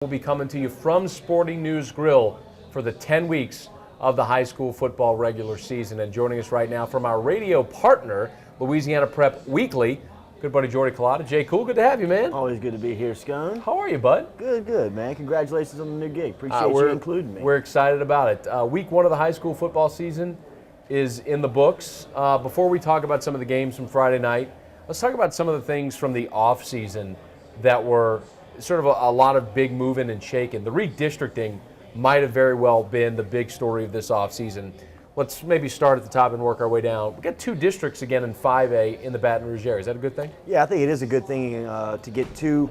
We'll be coming to you from Sporting News Grill for the 10 weeks of the high school football regular season. And joining us right now from our radio partner, Louisiana Prep Weekly, good buddy Jordy Collada. Jay Cool, good to have you, man. Always good to be here, Scone. How are you, bud? Good, man. Congratulations on the new gig. Appreciate you including me. We're excited about it. Week one of the high school football season is in the books. Before we talk about some of the games from Friday night, let's talk about some of the things from the off season that were sort of a lot of big moving and shaking. The redistricting might have very well been the big story of this offseason. Let's maybe start at the top and work our way down. We got two districts again in 5A in the Baton Rouge area. Is that a good thing? Yeah, I think it is a good thing to get two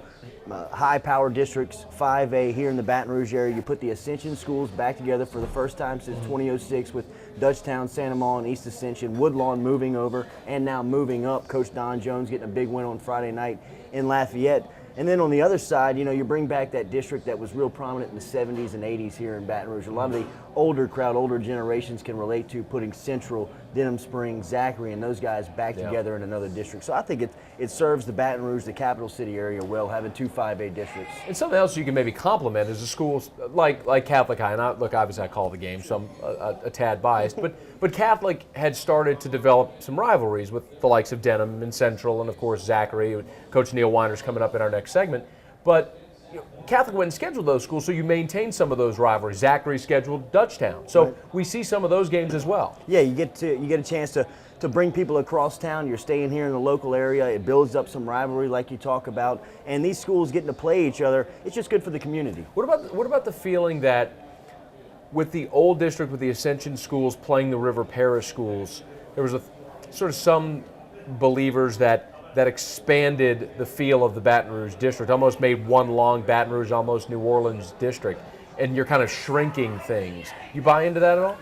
high-power districts, 5A here in the Baton Rouge area. You put the Ascension schools back together for the first time since 2006 with Dutchtown, Santa Maula, and East Ascension. Woodlawn moving over and now moving up. Coach Don Jones getting a big win on Friday night in Lafayette. And then on the other side, you know, you bring back that district that was real prominent in the 70s and 80s here in Baton Rouge. A lot of the older crowd, older generations can relate to putting Central, Denham Springs, Zachary, and those guys back together in another district. So I think it serves the Baton Rouge, the capital city area well, having two 5A districts. And something else you can maybe compliment is the schools like Catholic High. And look, obviously I call the game, so I'm a tad biased. But Catholic had started to develop some rivalries with the likes of Denham and Central, and of course Zachary. Coach Neil Weiner's coming up in our next segment. But Catholic went and scheduled those schools, so you maintain some of those rivalries. Zachary scheduled Dutchtown, so we see some of those games as well. Yeah, you get a chance to bring people across town. You're staying here in the local area. It builds up some rivalry, like you talk about, and these schools getting to play each other. It's just good for the community. What about the feeling that with the old district, with the Ascension schools playing the River Parish schools, there was a sort of some believers that expanded the feel of the Baton Rouge district, almost made one long Baton Rouge, almost New Orleans district, and you're kind of shrinking things. You buy into that at all?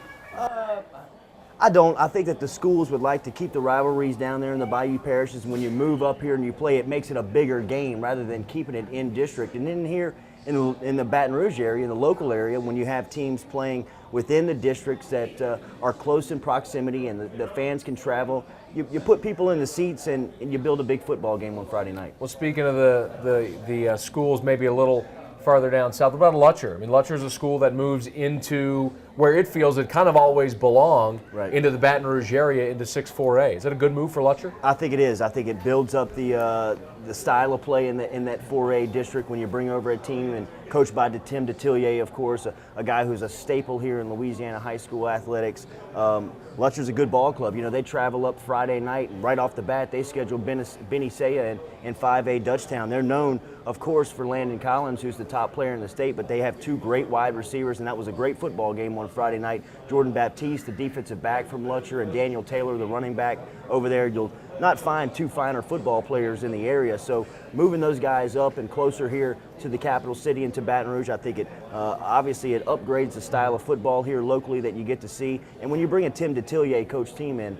I don't. I think that the schools would like to keep the rivalries down there in the Bayou parishes. When you move up here and you play, it makes it a bigger game rather than keeping it in district. And then here in the Baton Rouge area, in the local area, when you have teams playing within the districts that are close in proximity and the fans can travel, you put people in the seats and you build a big football game on Friday night. Well, speaking of the schools maybe a little farther down south, what about Lutcher? I mean, Lutcher is a school that moves into where it feels it kind of always belonged, into the Baton Rouge area, into 6-4A. Is that a good move for Lutcher? I think it is. I think it builds up the style of play in that 4A district when you bring over a team and coached by Tim Detillier, of course, a guy who's a staple here in Louisiana high school athletics. Lutcher's a good ball club. You know, they travel up Friday night, and right off the bat, they schedule Benny Saya in 5A Dutchtown. They're known, of course, for Landon Collins, who's the top player in the state, but they have two great wide receivers, and that was a great football game on Friday night. Jordan Baptiste, the defensive back from Lutcher, and Daniel Taylor, the running back over there. You'll not find two finer football players in the area, so moving those guys up and closer here to the capital city and to Baton Rouge, I think it obviously it upgrades the style of football here locally that you get to see. And when you bring a Tim Detillier coach team in,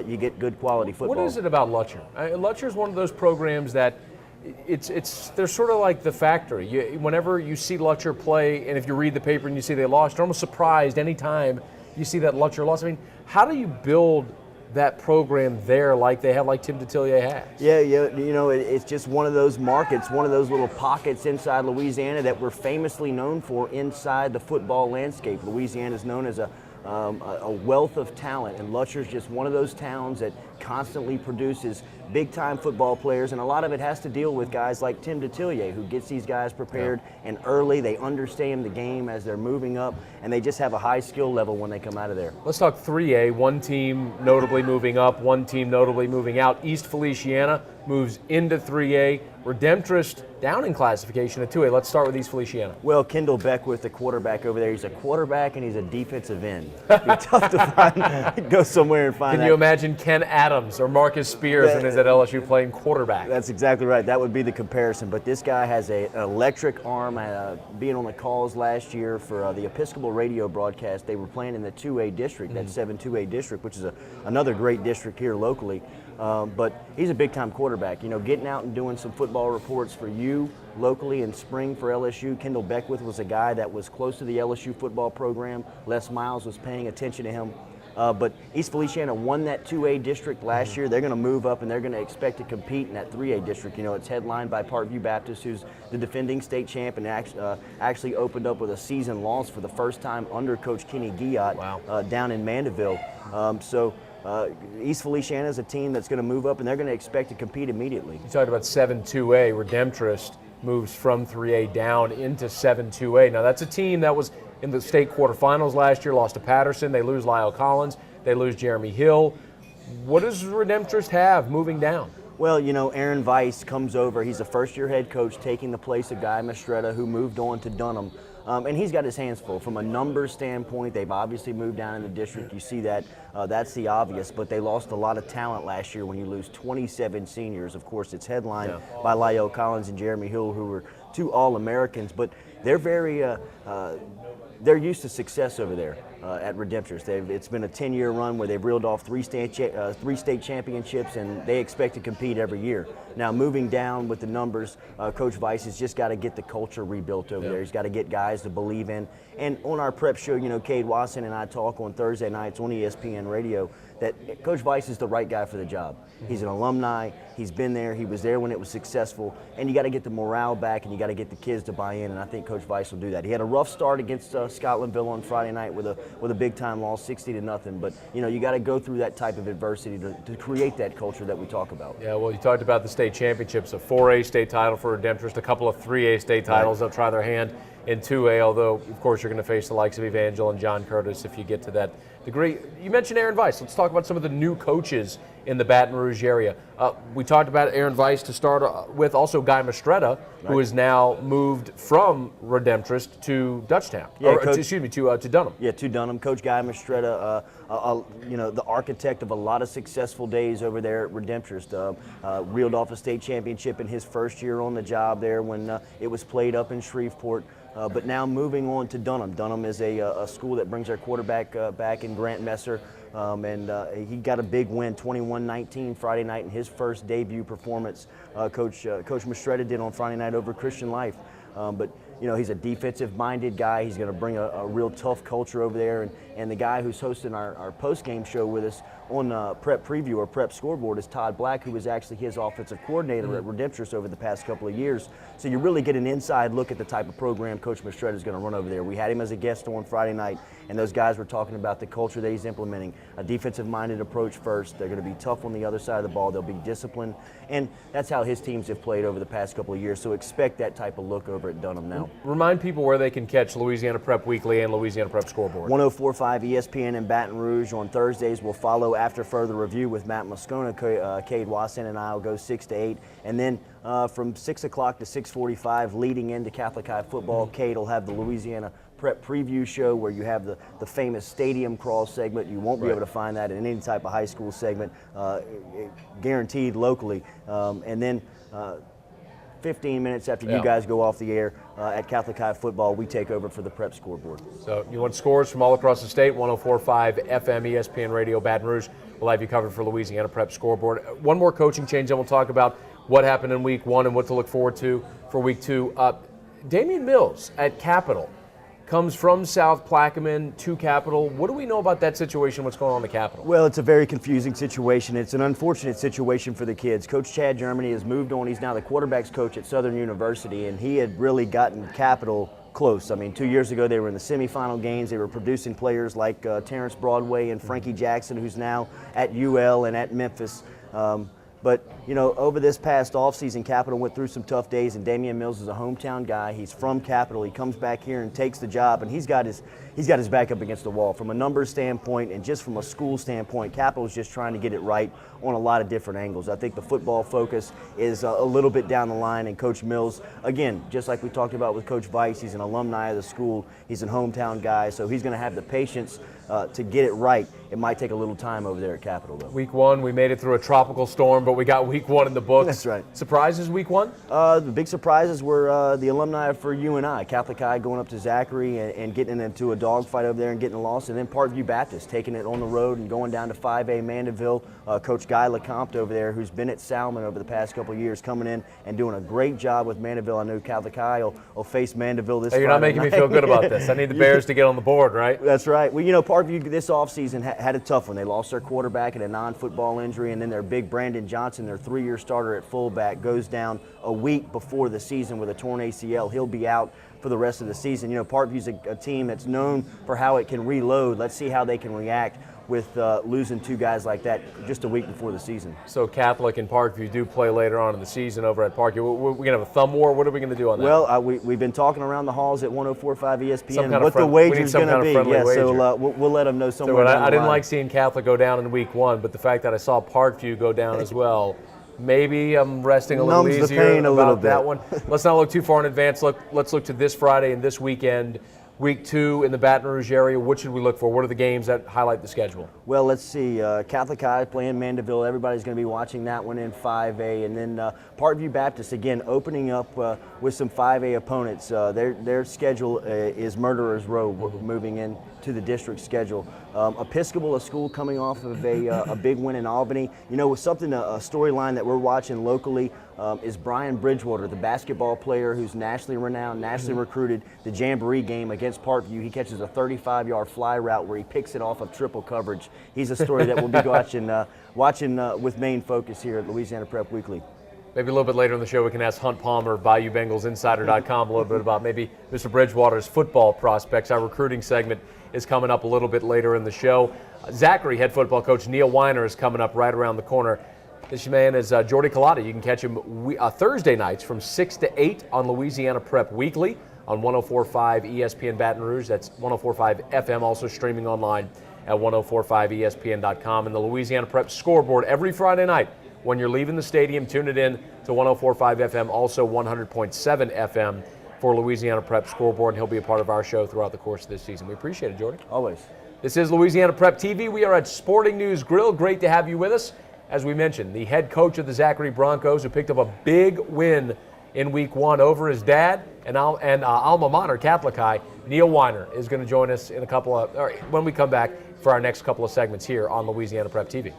you get good quality football. What is it about Lutcher? Lutcher is one of those programs that they're sort of like the factory. Whenever you see Lutcher play, and if you read the paper and you see they lost, you're almost surprised anytime you see that Lutcher lost. I mean, how do you build that program there like Tim Detillier has? Yeah, you know, it's just one of those markets, one of those little pockets inside Louisiana that we're famously known for inside the football landscape. Louisiana is known as a wealth of talent, and Lutcher's just one of those towns that constantly produces big-time football players, and a lot of it has to deal with guys like Tim Detillier, who gets these guys prepared and early. They understand the game as they're moving up, and they just have a high skill level when they come out of there. Let's talk 3A. One team notably moving up, one team notably moving out. East Feliciana moves into 3A. Redemptorist down in classification at 2A. Let's start with East Feliciana. Well, Kendall Beckwith, the quarterback over there, he's a quarterback and he's a defensive end. It'd be tough to find, go somewhere and find Can you imagine Ken Adams or Marcus Spears when he's at LSU playing quarterback? That's exactly right. That would be the comparison. But this guy has an electric arm. Being on the calls last year for the Episcopal radio broadcast, they were playing in the 2A district, that 7-2A district, which is another great district here locally. But he's a big-time quarterback. You know, getting out and doing some football reports for you locally in spring for LSU. Kendall Beckwith was a guy that was close to the LSU football program. Les Miles was paying attention to him But East Feliciana won that 2A district last year. They're going to move up, and they're going to expect to compete in that 3A district. You know, it's headlined by Parkview Baptist, who's the defending state champ, and actually opened up with a season loss for the first time under Coach Kenny Guillot. Wow. Down in Mandeville. East Feliciana is a team that's going to move up, and they're going to expect to compete immediately. You talked about 7-2A. Redemptorist moves from 3A down into 7-2A. Now, that's a team that was in the state quarterfinals last year, lost to Patterson. They lose Lyle Collins. They lose Jeremy Hill. What does Redemptorist have moving down? Well, you know, Aaron Weiss comes over. He's a first-year head coach taking the place of Guy Mastretta, who moved on to Dunham. And he's got his hands full. From a numbers standpoint, they've obviously moved down in the district. You see that. That's the obvious. But they lost a lot of talent last year when you lose 27 seniors. Of course, it's headlined by Lyle Collins and Jeremy Hill, who were two All-Americans. But they're they're used to success over there at Redemptorist. It's been a 10-year run where they've reeled off three state championships, and they expect to compete every year. Now, moving down with the numbers, Coach Weiss has just got to get the culture rebuilt over there. He's got to get guys to believe in. And on our prep show, you know, Cade Watson and I talk on Thursday nights on ESPN Radio that Coach Weiss is the right guy for the job. He's an alumni. He's been there. He was there when it was successful. And you got to get the morale back, and you got to get the kids to buy in. And I think Coach Weiss will do that. He had a rough start against Scotlandville on Friday night with a big time loss, 60-0. But you know, you got to go through that type of adversity to create that culture that we talk about. Yeah, well, you talked about the state championships, a 4A state title for Redemptorist, a couple of 3A state titles. They'll try their hand in 2A, although, of course, you're going to face the likes of Evangel and John Curtis if you get to that degree. You mentioned Aaron Weiss. Let's talk about some of the new coaches in the Baton Rouge area. We talked about Aaron Weiss to start with, also Guy Mastretta, who has now moved from Redemptorist to Dutchtown, to Dunham. Yeah, to Dunham. Coach Guy Mastretta, you know, the architect of a lot of successful days over there at Redemptorist. Reeled off a state championship in his first year on the job there when it was played up in Shreveport. But now moving on to Dunham. Dunham is a school that brings their quarterback back in Grant Messer. He got a big win, 21-19 Friday night in his first debut performance. Coach Mastretta did on Friday night over Christian Life. But you know, he's a defensive-minded guy. He's going to bring a real tough culture over there. And the guy who's hosting our post-game show with us on Prep Preview or Prep Scoreboard is Todd Black, who was actually his offensive coordinator at Redemptorist over the past couple of years. So you really get an inside look at the type of program Coach Mastretta is going to run over there. We had him as a guest on Friday night, and those guys were talking about the culture that he's implementing. A defensive-minded approach first. They're going to be tough on the other side of the ball. They'll be disciplined. And that's how his teams have played over the past couple of years. So expect that type of look over at Dunham now. Remind people where they can catch Louisiana Prep Weekly and Louisiana Prep Scoreboard. 104.5 ESPN in Baton Rouge. On Thursdays, we'll follow After Further Review with Matt Moscona. Cade Watson and I will go 6 to 8. And then from 6 o'clock to 6:45, leading into Catholic High football, Cade will have the Louisiana Prep Preview Show where you have the famous stadium crawl segment. You won't be able to find that in any type of high school segment, guaranteed locally. And then 15 minutes after you guys go off the air at Catholic High football, we take over for the Prep Scoreboard. So you want scores from all across the state, 104.5 FM, ESPN Radio, Baton Rouge. We'll have you covered for Louisiana Prep Scoreboard. One more coaching change, then we'll talk about what happened in week one and what to look forward to for week two. Damian Mills at Capital comes from South Plaquemine to Capital. What do we know about that situation, what's going on in the Capital? Well, it's a very confusing situation. It's an unfortunate situation for the kids. Coach Chad Germany has moved on. He's now the quarterback's coach at Southern University, and he had really gotten Capital close. I mean, 2 years ago they were in the semifinal games. They were producing players like Terrence Broadway and Frankie Jackson, who's now at UL and at Memphis. But, you know, over this past offseason, Capital went through some tough days, and Damian Mills is a hometown guy. He's from Capital. He comes back here and takes the job, and he's got his back up against the wall. From a numbers standpoint and just from a school standpoint, Capital is just trying to get it right on a lot of different angles. I think the football focus is a little bit down the line, and Coach Mills, again, just like we talked about with Coach Weiss, he's an alumni of the school. He's a hometown guy, so he's going to have the patience to get it right. It might take a little time over there at Capital, though. Week one, we made it through a tropical storm, but we got week one in the books. That's right. Surprises week one? The big surprises were the alumni for UNI, Catholic High going up to Zachary and getting into a dogfight over there and getting lost, and then Parkview Baptist taking it on the road and going down to 5A Mandeville. Coach Guy LeCompte over there, who's been at Salmon over the past couple of years, coming in and doing a great job with Mandeville. I know Catholic High will face Mandeville this Friday You're not making night. me feel good about this. I need the Bears to get on the board, right? That's right. Well, you know, Parkview this offseason had a tough one. They lost their quarterback in a non-football injury, and then their big Brandon Johnson, their 3-year starter at fullback, goes down a week before the season with a torn ACL. He'll be out for the rest of the season. You know, Parkview's a team that's known for how it can reload. Let's see how they can react with losing 2 guys like that just a week before the season. So Catholic and Parkview do play later on in the season over at Parkview. We're going to have a thumb war. What are we going to do on that? Well, we've been talking around the halls at 104.5 ESPN what the wager's going to be. Yeah, so we'll let them know somewhere down the I didn't line. like seeing Catholic go down in week 1, but the fact that I saw Parkview go down as well, maybe I'm resting a little Numbs easier the pain a little about that bit. one. Let's not look too far in advance. Let's look to this Friday and this weekend. Week 2 in the Baton Rouge area, what should we look for? What are the games that highlight the schedule? Well, let's see. Catholic High playing Mandeville. Everybody's going to be watching that one in 5A. And then Parkview Baptist, again, opening up with some 5A opponents. Their schedule is Murderers Row moving into the district schedule. Episcopal, a school coming off of a big win in Albany. You know, something, a storyline that we're watching locally is Brian Bridgewater, the basketball player who's nationally renowned, nationally recruited. The Jamboree game against Parkview, he catches a 35-yard fly route where he picks it off of triple coverage. He's a story that we'll be watching with main focus here at Louisiana Prep Weekly. Maybe a little bit later in the show we can ask Hunt Palmer, BayouBengalsInsider.com, a little bit about maybe Mr. Bridgewater's football prospects. Our recruiting segment is coming up a little bit later in the show. Zachary head football coach Neil Weiner is coming up right around the corner. This man is Jordy Collada. You can catch him Thursday nights from 6 to 8 on Louisiana Prep Weekly on 104.5 ESPN Baton Rouge. That's 104.5 FM, also streaming online at 104.5ESPN.com. And the Louisiana Prep scoreboard every Friday night. When you're leaving the stadium, tune it in to 104.5 FM, also 100.7 FM for Louisiana Prep scoreboard. And he'll be a part of our show throughout the course of this season. We appreciate it, Jordy. Always. This is Louisiana Prep TV. We are at Sporting News Grill. Great to have you with us. As we mentioned, the head coach of the Zachary Broncos, who picked up a big win in week 1 over his dad and alma mater, Catholic High, Neil Weiner, is going to join us in when we come back for our next couple of segments here on Louisiana Prep TV.